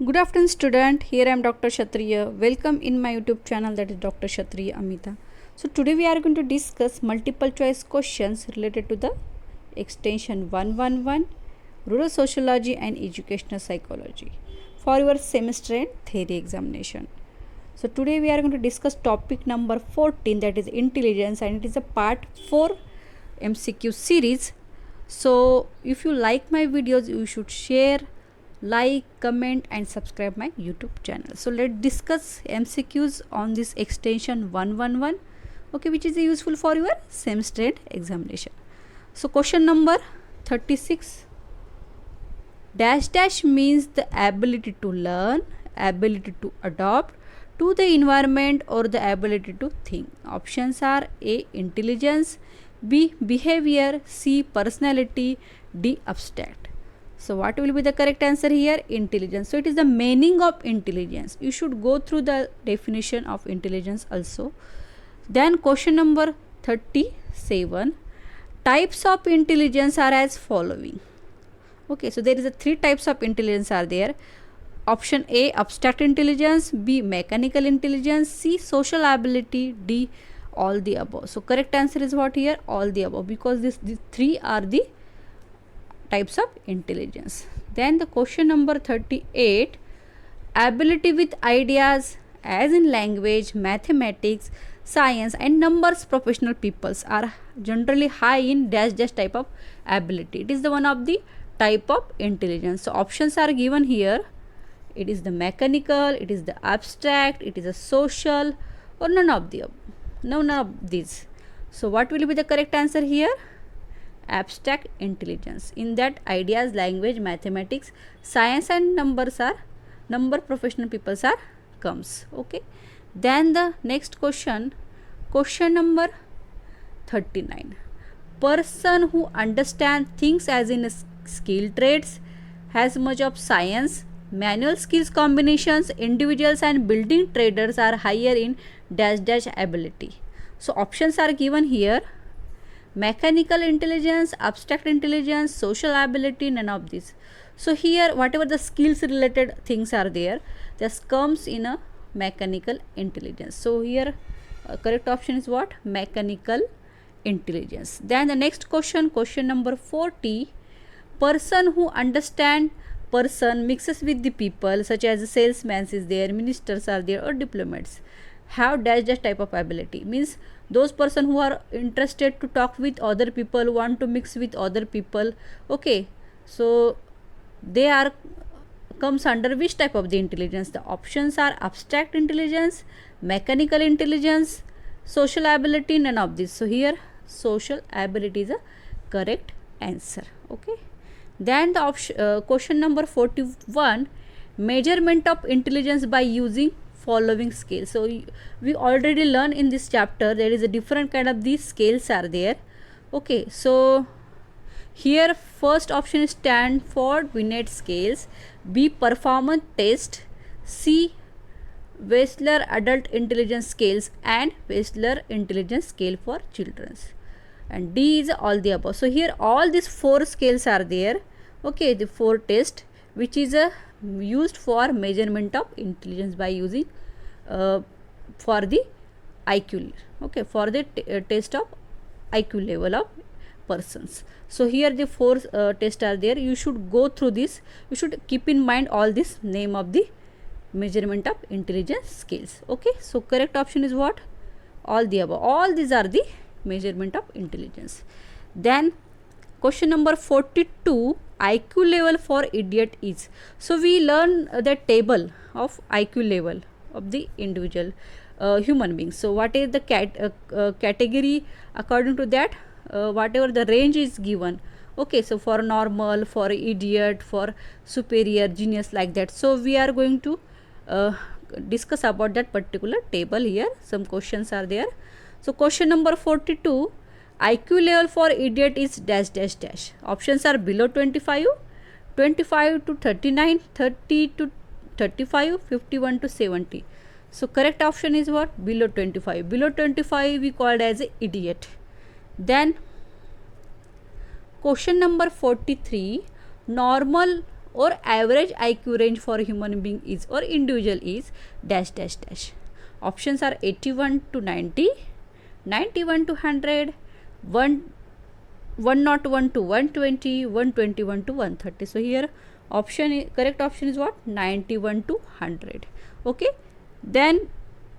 Good afternoon, student. Here I am Dr. Kshatriya. Welcome in my YouTube channel, that is Dr. Kshatriya Amita. So today we are going to discuss multiple choice questions related to the extension 111 Rural Sociology and Educational Psychology for your semester and theory examination. So today we are going to discuss topic number 14, that is intelligence, and it is a part 4 MCQ series. So if you like my videos, you should share, like, comment and subscribe my YouTube channel. So let's discuss MCQs on this extension 111, okay, which is useful for your semester end examination. So question number 36, dash dash means the ability to learn, ability to adapt to the environment, or the ability to think. Options are A, intelligence, B, behavior, C, personality, D, abstract. So what will be the correct answer here? Intelligence. So it is the meaning of intelligence. You should go through the definition of intelligence also. Then question number 37, types of intelligence are as following. Okay, so there is a 3 types of intelligence are there. Option A, abstract intelligence, B, mechanical intelligence, C, social ability, D, all the above. So correct answer is what here? All the above, because these 3 are the types of intelligence. Then the question number 38, ability with ideas as in language, mathematics, science and numbers professional peoples are generally high in dash dash type of ability. It is the one of the type of intelligence. So options are given here. It is the mechanical, it is the abstract, it is a social, or none of these. So what will be the correct answer here? Abstract intelligence. In that, ideas, language, mathematics, science and number professional peoples are comes. Okay. Then the next question number 39, person who understand things as in skill traits, has much of science, manual skills combinations, individuals and building traders are higher in dash dash ability. So options are given here. Mechanical intelligence, abstract intelligence, social ability, none of these. So here whatever the skills related things are there, this comes in a mechanical intelligence. So here correct option is what? Mechanical intelligence. Then the next question number 40, person who understand person mixes with the people, such as salesmen is there, ministers are there, or diplomats, have dash dash type of ability. Means those person who are interested to talk with other people, want to mix with other people. Okay, so they are comes under which type of the intelligence? The options are abstract intelligence, mechanical intelligence, social ability, none of this. So here social ability is a correct answer. Okay. Then the question number 41, measurement of intelligence by using following scales. So we already learned in this chapter there is a different kind of these scales are there. Okay, so here first option is Stanford-Binet scales, B, performance test, C, Wechsler adult intelligence scales, and Wechsler intelligence scale for children, and D is all the above. So here all these 4 scales are there. Okay, the 4 tests which is used for measurement of intelligence by using for the IQ. Okay, for the test of IQ level of persons. So here the 4 tests are there. You should go through this. You should keep in mind all this name of the measurement of intelligence scales. Okay, so correct option is what? All the above. All these are the measurement of intelligence. Then question number 42, IQ level for idiot is. So we learn the table of IQ level of the individual human being. So what is the category according to that? Whatever the range is given. Okay, so for normal, for idiot, for superior, genius, like that. So we are going to discuss about that particular table here. Some questions are there. So question number 42, IQ level for idiot is dash dash dash. Options are below 25, 25 to 39, 30 to 35, 51 to 70. So correct option is what? Below 25. Below 25 we called as a idiot. Then question number 43, normal or average IQ range for human being is or individual is dash dash dash. Options are 81 to 90, 91 to 100, 101 to 120, 121 to 130. So here correct option is what? 91 to 100. Okay. Then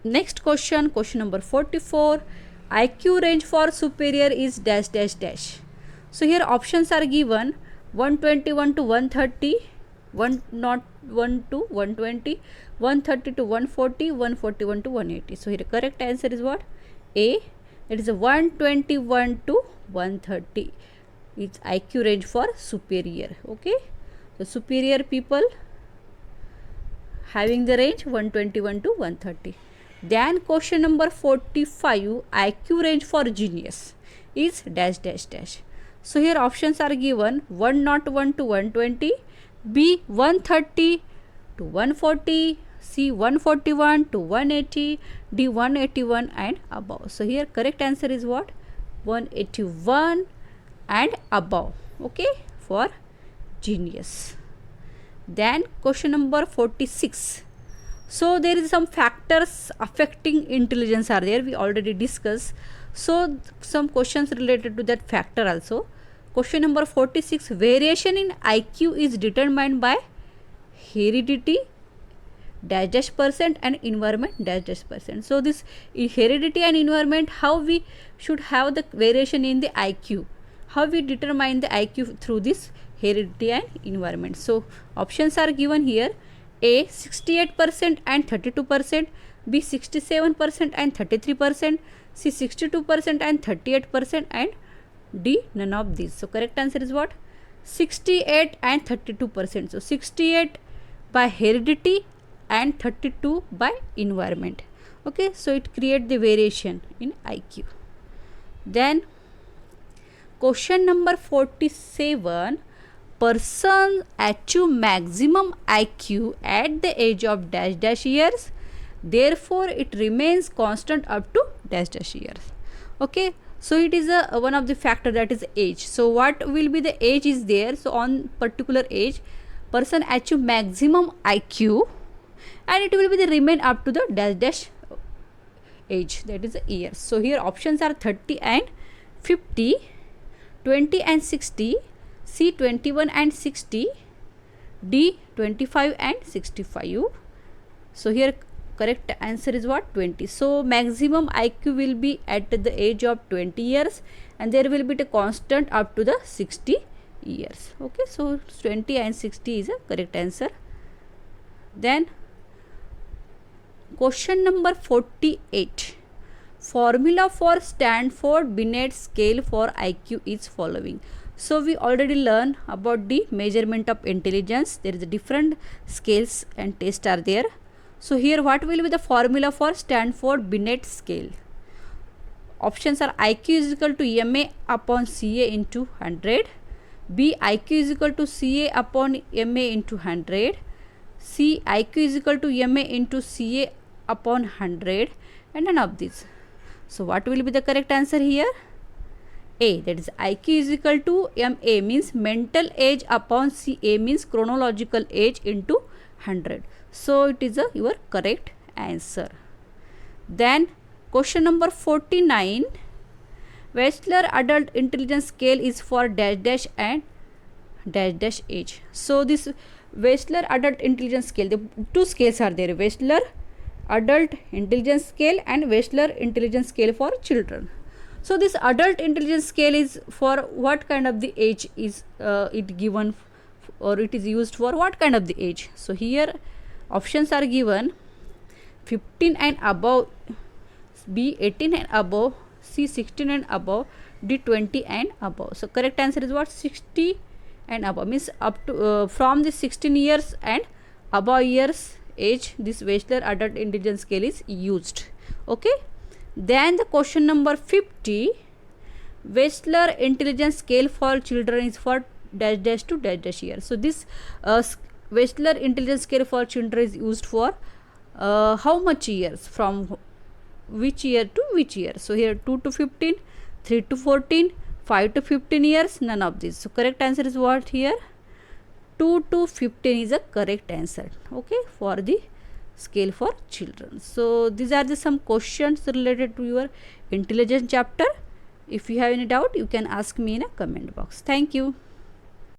next question number 44. IQ range for superior is dash dash dash. So here options are given: 121 to 130, 101 to 120, 130 to 140, 141 to 180. So here correct answer is what? A. It is a 121 to 130. It's IQ range for superior. Okay. The superior people having the range 121 to 130. Then question number 45. IQ range for genius is dash dash dash. So here options are given: 101 to 120, B 130 to 140, C 141 to 180, D 181 and above. So here correct answer is what? 181 and above. Okay, for genius. Then question number 46. So there is some factors affecting intelligence are there, we already discussed. So some questions related to that factor also. Question number 46. Variation in IQ is determined by heredity dash dash percent and environment dash dash percent. So this heredity and environment, how we should have the variation in the IQ, how we determine the IQ through this heredity and environment. So options are given here: A 68% and 32%, B 67% and 33%, C 62% and 38%, and D none of these. So correct answer is what? 68 and 32%. So 68 by heredity and 32 by environment. Okay, so it creates the variation in IQ. Then question number 47. Person achieve maximum IQ at the age of dash dash years, therefore it remains constant up to dash dash years. Okay, so it is one of the factor, that is age. So what will be the age is there? So on particular age person achieve maximum IQ and it will be the remain up to the dash dash age, that is years. So here options are 30 and 50, 20 and 60, C 21 and 60, D 25 and 65. So here correct answer is what? 20. So maximum IQ will be at the age of 20 years and there will be the constant up to the 60 years. Okay, so 20 and 60 is a correct answer. Then question number 48. Formula for Stanford Binet scale for IQ is following. So we already learned about the measurement of intelligence. There is a different scales and tests are there. So here what will be the formula for Stanford Binet scale? Options are: IQ is equal to MA upon CA into 100, B IQ is equal to CA upon MA into 100, C IQ is equal to MA into CA upon 100, and none of these. So what will be the correct answer here? A, that is IQ is equal to MA means mental age upon CA means chronological age into 100. So it is your correct answer. Then question number 49. Wechsler adult intelligence scale is for dash dash and dash dash age. So this Wechsler adult intelligence scale, the two scales are there: Wechsler adult intelligence scale and Wechsler intelligence scale for children. So this adult intelligence scale is for what kind of the age is it given, or it is used for what kind of the age? So here options are given: 15 and above, B 18 and above, C 16 and above, D 20 and above. So correct answer is what? 60 and above means up to from the 16 years and above years age this Wechsler adult intelligence scale is used. Okay. Then the question number 50. Wechsler intelligence scale for children is for dash dash to dash dash year. So this Wechsler intelligence scale for children is used for how much years, from which year to which year? So here 2 to 15, 3 to 14, 5 to 15 years, none of these. So correct answer is what here? 2 to 15 is a correct answer, okay, for the scale for children. So these are the some questions related to your intelligence chapter. If you have any doubt, you can ask me in a comment box. Thank you.